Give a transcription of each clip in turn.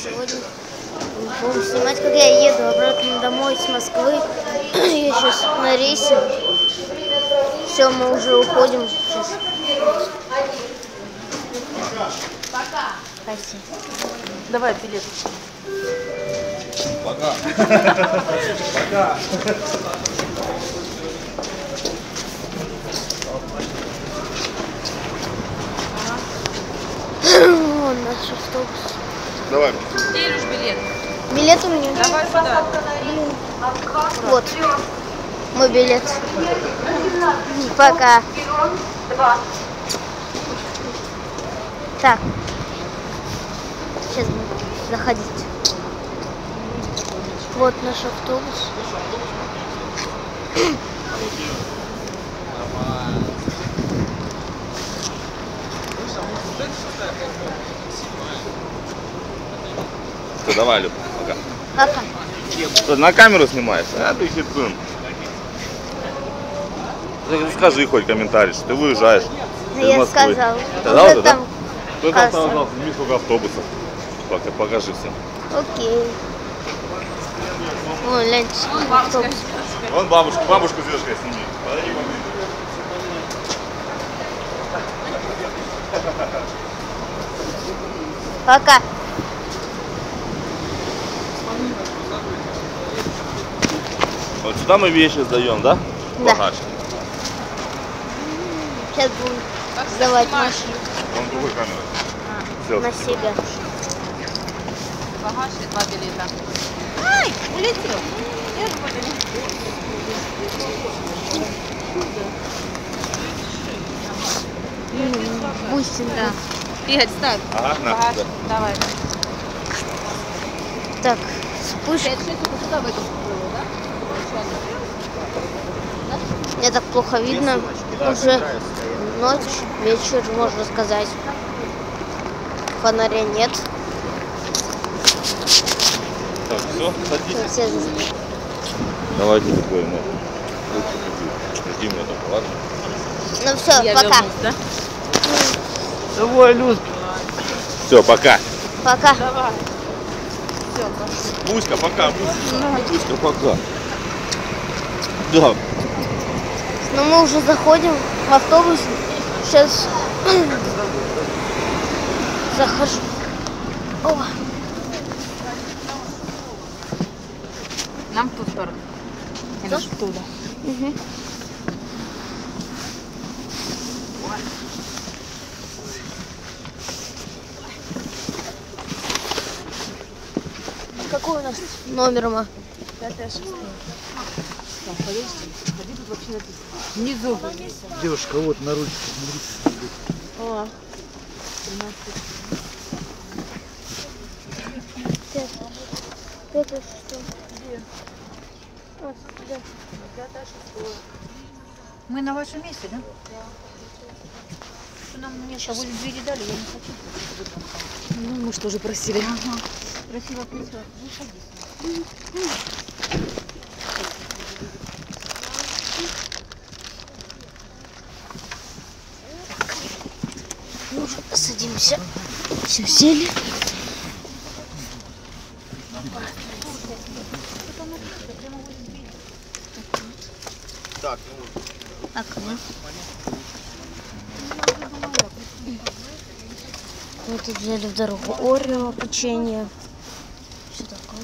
Сегодня будем снимать, как я еду обратно домой с Москвы. Я сейчас на рейсе. Все, мы уже уходим сейчас. Пока. Спасибо. Давай билет. Пока. Пока. Вон наш автобус. Давай. Где Илюш билет? Билет у меня. Давай сюда. Вот. Мой билет. Пока. Так. Сейчас будем заходить. Вот наш автобус. Что, давай, Люб, пока. Пока. Что, на камеру снимаешь? А ты хитун. Скажи хоть комментарий, что ты выезжаешь. Я сказал. Сказал уже, да? Там Кто там остался? Сними сколько автобусов. Покажи всем. окей. Вон, гляньте, автобус. Вон бабушку с дедушкой сними. Подойди, Пока. Вот сюда мы вещи сдаем, да? Да. Багаж. Сейчас будем сдавать машину Вон другой камерой. Все. на себя. Багаж и 2 билета. Ай, улетел. Бусин, да. Игорь, ставь. Ага, на. Багаж. Да. Давай. Так, вспышка. Сюда в эту было, да? Мне так плохо видно. Уже ночь, вечер, можно сказать. Фонаря нет. Так, все, садитесь. Все заснuli. Давайте такой, ну. Жди меня только, ладно? Ну все, Я пока. вернусь, да? Давай, Люд. Все, пока. Пока. Давай. Все, пошли. Буська, пока. Буська, пока. Да. Но мы уже заходим в автобус. Сейчас захожу. О, Нам в ту сторону. Или ж туда. угу. Какой у нас номер, ма? 5-6. Так, подожди. Ходи, тут вообще написано. Внизу. Девушка, вот на ручке, смотрите. О, 13. Это что? Где? Вот сюда. 5-6. Мы на вашем месте, да? Что нам место возле двери дали, я не хочу. Ну, мы что же просили. Ага. Красиво, красиво. Выходи. Мы уже садимся. Все, сели. Так, Окно. Мы тут взяли в дорогу Орео, печенье. Все такое.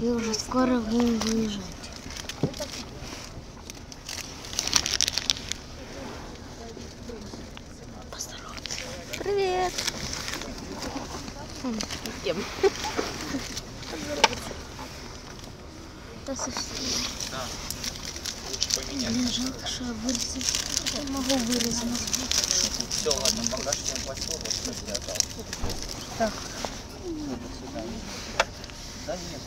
И уже скоро будем выезжать. Поздороваться. Привет. С кем? Да, совсем. Блин, жалко, что я вырезать. Я могу вырезать. Все, ладно, багаж я платил, вот что я отдал. Так. Да нет.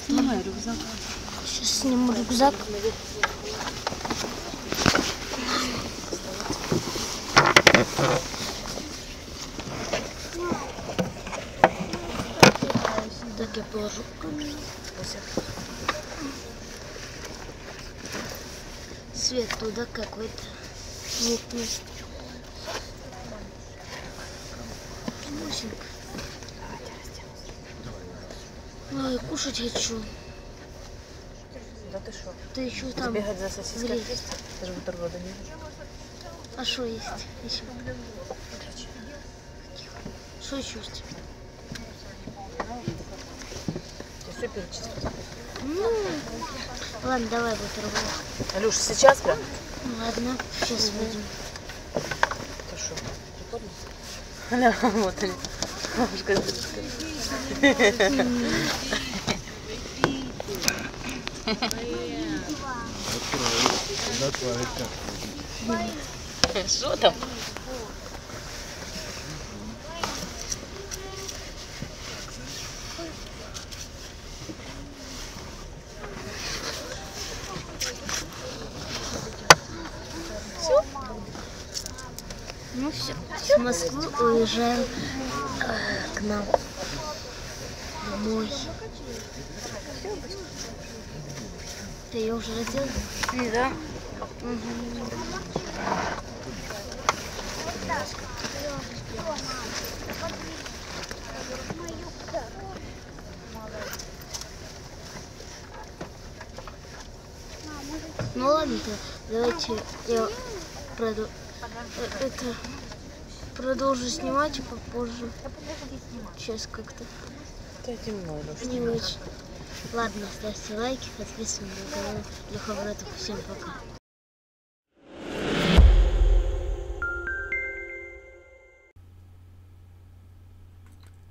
Снимай рюкзак. Сейчас сниму рюкзак. Так я положу. Свет туда какой-то мутный. Мусинка. Ой, кушать хочу. Да ты что? Ты еще там. Бегать за сосиской греть. есть? Даже бутерброда не вижу. А что есть еще? Что еще есть? Ты все перечислил? Ну, ладно, давай бутерброд. Алюш, сейчас прям? Ладно, сейчас выйдем. Ты что, прикольно? Да, вот они. Бабушка с дедушкой. Что там? Ну все, с Москвы уезжаем к нам домой. Ты ее уже раздела? Да. Ну ладно-то, давайте я продолжу снимать и попозже. Сейчас как-то Да темно, Алюш. не очень. Ладно, ставьте лайки, подписывайтесь на канал Леха Братов. Всем пока.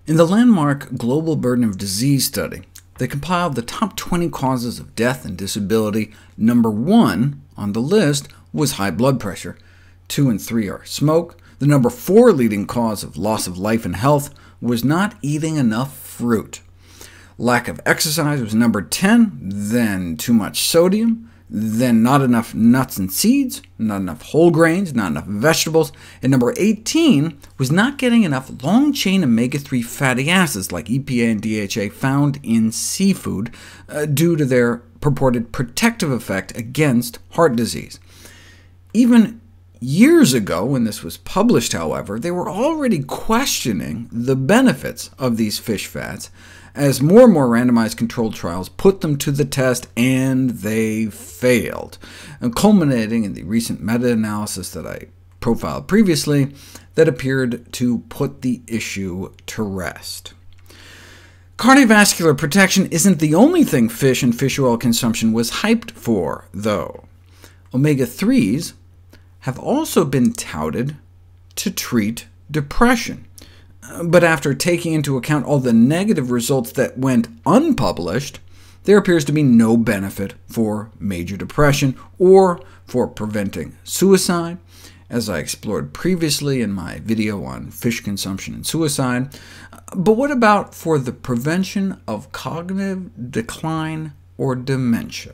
In the landmark Global Burden of Disease study, they compiled the top 20 causes of death and disability. Number 1 on the list was high blood pressure. 2 and 3 are smoke. The number 4 leading cause of loss of life and health was not eating enough fruit. Lack of exercise was number 10, then too much sodium, then not enough nuts and seeds, not enough whole grains, not enough vegetables, and number 18 was not getting enough long-chain omega-3 fatty acids like EPA and DHA found in seafood due to their purported protective effect against heart disease. Even years ago, when this was published, however, they were already questioning the benefits of these fish fats, as more and more randomized controlled trials put them to the test, and they failed, culminating in the recent meta-analysis that I profiled previously that appeared to put the issue to rest. Cardiovascular protection isn't the only thing fish and fish oil consumption was hyped for, though. Omega-3s have also been touted to treat depression. But after taking into account all the negative results that went unpublished, there appears to be no benefit for major depression or for preventing suicide, as I explored previously in my video on fish consumption and suicide. But what about for the prevention of cognitive decline or dementia?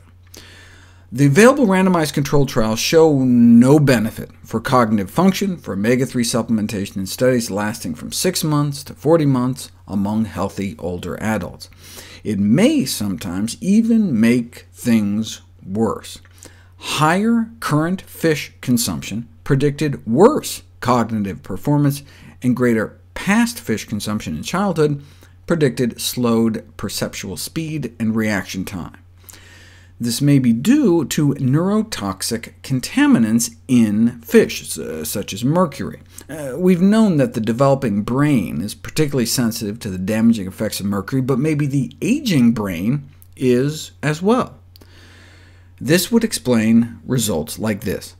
The available randomized controlled trials show no benefit for cognitive function for omega-3 supplementation in studies lasting from 6 months to 40 months among healthy older adults. It may sometimes even make things worse. Higher current fish consumption predicted worse cognitive performance, and greater past fish consumption in childhood predicted slowed perceptual speed and reaction time. This may be due to neurotoxic contaminants in fish, such as mercury. We've known that the developing brain is particularly sensitive to the damaging effects of mercury, but maybe the aging brain is as well. This would explain results like this,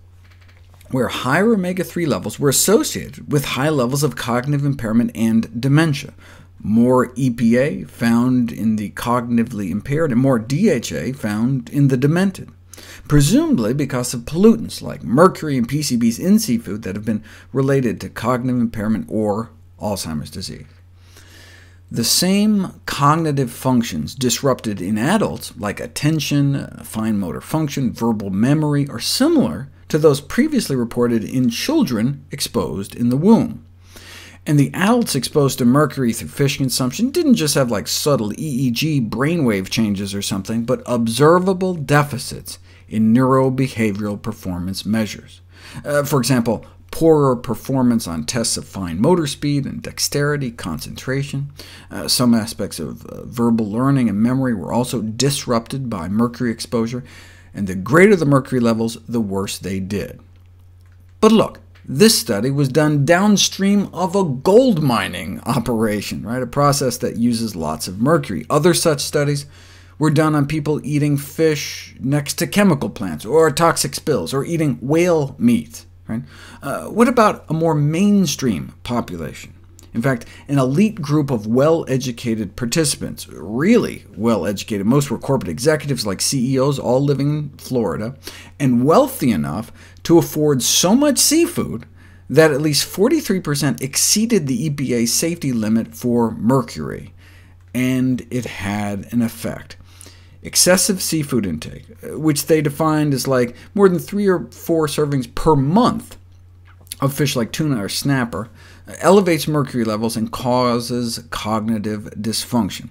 where higher omega-3 levels were associated with high levels of cognitive impairment and dementia, more EPA found in the cognitively impaired, and more DHA found in the demented, presumably because of pollutants like mercury and PCBs in seafood that have been related to cognitive impairment or Alzheimer's disease. The same cognitive functions disrupted in adults, like attention, fine motor function, verbal memory, are similar to those previously reported in children exposed in the womb. And the adults exposed to mercury through fish consumption didn't just have like subtle EEG brainwave changes or something, but observable deficits in neurobehavioral performance measures. For example, poorer performance on tests of fine motor speed and dexterity, concentration. Some aspects of verbal learning and memory were also disrupted by mercury exposure, and the greater the mercury levels, the worse they did. But look, this study was done downstream of a gold mining operation, right? A process that uses lots of mercury. Other such studies were done on people eating fish next to chemical plants, or toxic spills, or eating whale meat. Right? What about a more mainstream population? In fact, an elite group of well-educated participants, really well-educated, most were corporate executives like CEOs, all living in Florida, and wealthy enough to afford so much seafood that at least 43% exceeded the EPA safety limit for mercury, and it had an effect. Excessive seafood intake, which they defined as like more than 3 or 4 servings per month of fish like tuna or snapper, elevates mercury levels and causes cognitive dysfunction.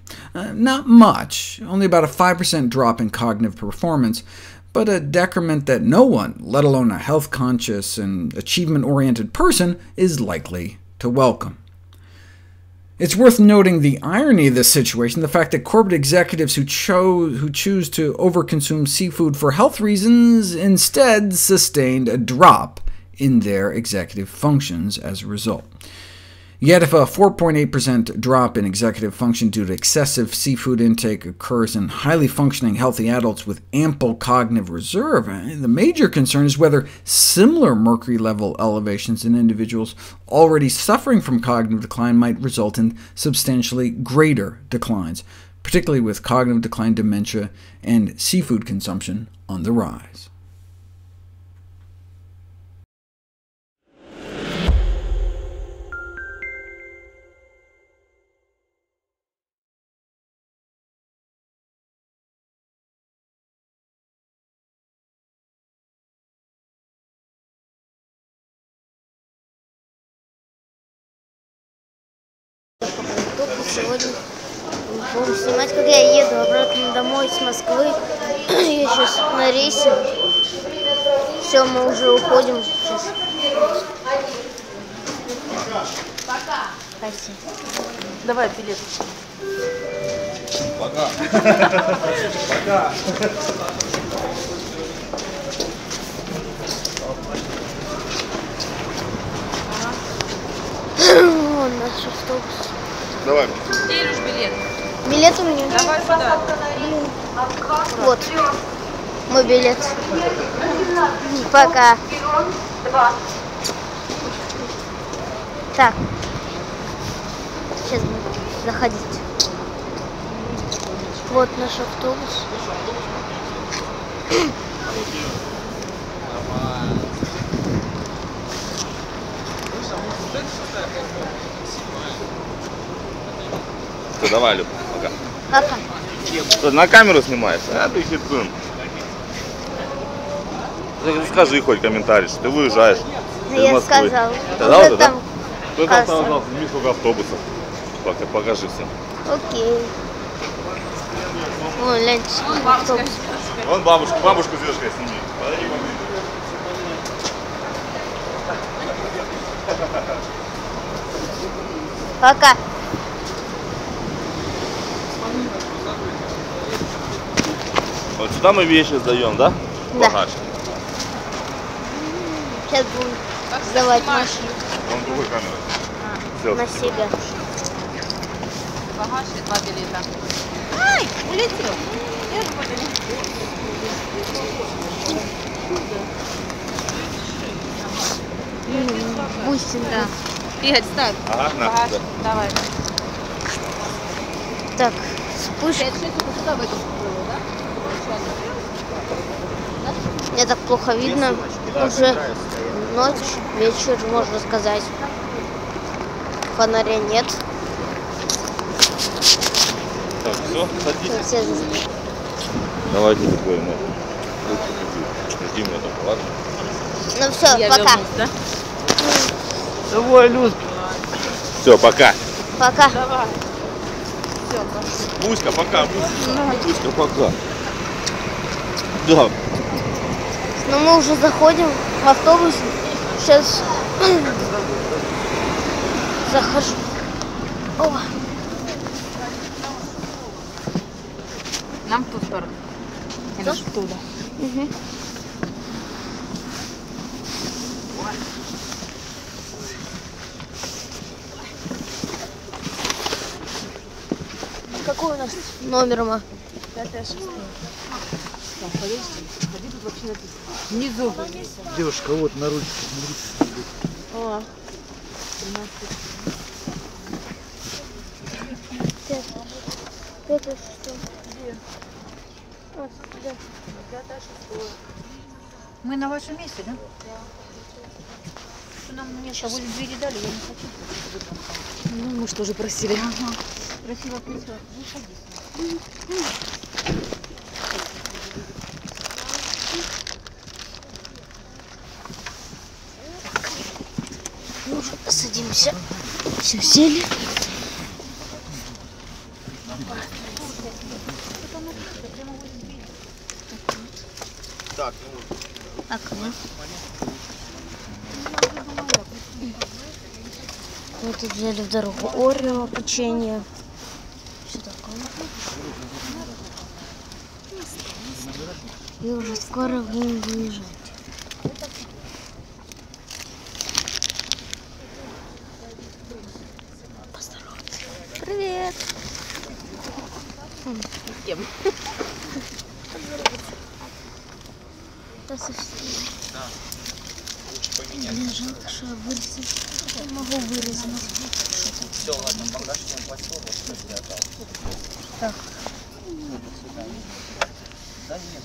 Not much, only about a 5% drop in cognitive performance, but a decrement that no one, let alone a health-conscious and achievement-oriented person, is likely to welcome. It's worth noting the irony of this situation, the fact that corporate executives who choose to overconsume seafood for health reasons instead sustained a drop in their executive functions as a result. Yet if a 4.8% drop in executive function due to excessive seafood intake occurs in highly functioning healthy adults with ample cognitive reserve, the major concern is whether similar mercury level elevations in individuals already suffering from cognitive decline might result in substantially greater declines, particularly with cognitive decline, dementia, and seafood consumption on the rise. Сегодня будем снимать, как я еду обратно домой с Москвы. Я сейчас на рейсе. Все, мы уже уходим сейчас. Спасибо. Давай билет. Пока. Пока. Вон наш автобус. Давай. Где Илюш билет? Билет у меня. Давай сюда. Вот. Мой билет. Пока. Так. Сейчас будем заходить. Вот наш автобус. Все, давай, Люк, пока. Пока. Что, на камеру снимаешь? А ты хитун. Скажи хоть комментарий, что ты выезжаешь. из Я Москвы. сказал. Сказал уже, да? Там Кто там касса. сказал, сними сколько автобусов. Пока, покажи всем. Окей. Вон, гляньте, автобус. Вон бабушку с девушкой сними. Подойди, поближе. Пока. Вот сюда мы вещи сдаем, да? Да. Багаж. Сейчас будем сдавать машину Вон другой камерой. Все. на себя. Багаж и 2 билета. Ай, улетел. Бусин, да. Игорь, ставь. Ага, на. Багаж. Да. Давай. Так, вспышка. 5-6 это сюда в эту было, да? Мне так плохо видно. Уже ночь, вечер, можно сказать. Фонаря нет. Так, все, садитесь. Все заспали. Давайте такое, ну. Жди меня только, ладно? Ну все, Я пока. вернусь, да? Давай, Люд. Все, пока. Пока. Давай. Все, пока. Муська, пока. Муська, пока. Да. Но мы уже заходим в автобус. Сейчас захожу. О, Нам в ту сторону. Или ж туда. угу. Какой у нас номер, ма? 5-6. Так, подожди. Ходи, тут вообще написано. Внизу. Девушка, вот на ручке. О. 13. Это что? Где? Вот сюда. 5-6. Мы на вашем месте, да? Что нам место возле двери дали, я не хочу. Ну, мы что же просили? Ага. Красиво присела. Выходи. Ну, уже садимся. Все, сели. Так, Окно. Мы тут взяли в дорогу Орео, печенье. Все такое. И уже скоро будем выезжать. Поздороваться. Привет. Кем? Да, совсем. Да. Лучше поменять. Мне жалко, что я вырезать. Я могу вырезать. Все, ладно, багаж я платил, вот что я отдал. Так. Сюда. Да нет.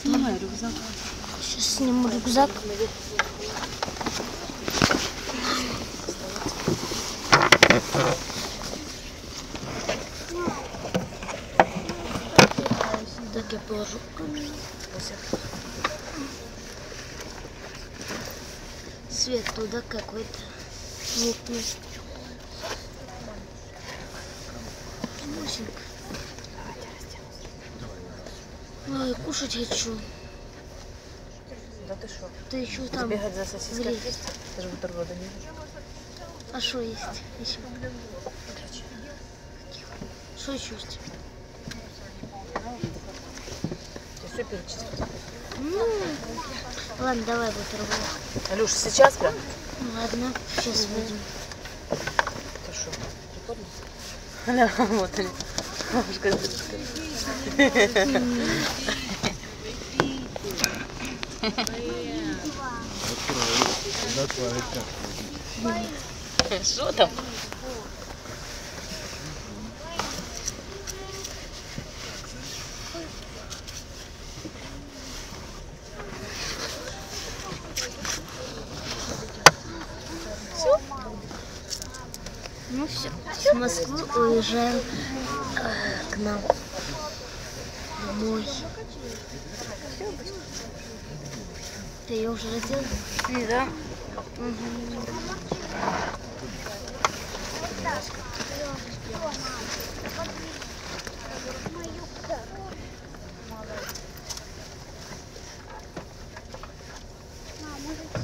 Снимай рюкзак. Сейчас сниму рюкзак. Так я положу. Свет туда какой-то мутный. Мусинка. Ой, кушать хочу. Да ты что? Ты еще там. Бегать за сосиской Грей. есть? Даже бутерброда не вижу. А что есть еще? Что еще есть? Тебе все перечислить? Ну, ладно, давай бутерброд. Алюш, сейчас прям? Ладно, сейчас выйдем. Ты что, прикольно? Да, вот они. Бабушка Что там? Ну все, с Москвы уезжаем к нам домой. Ты ее уже раздел? Да.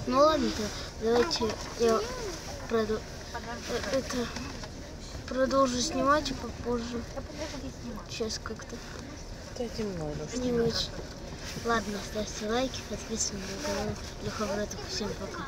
Ну ладно-то, давайте я продолжу снимать попозже. Сейчас как-то Да темно, Алюш. не очень. Ладно, ставьте лайки, подписывайтесь на канал Леха Братов. Всем пока.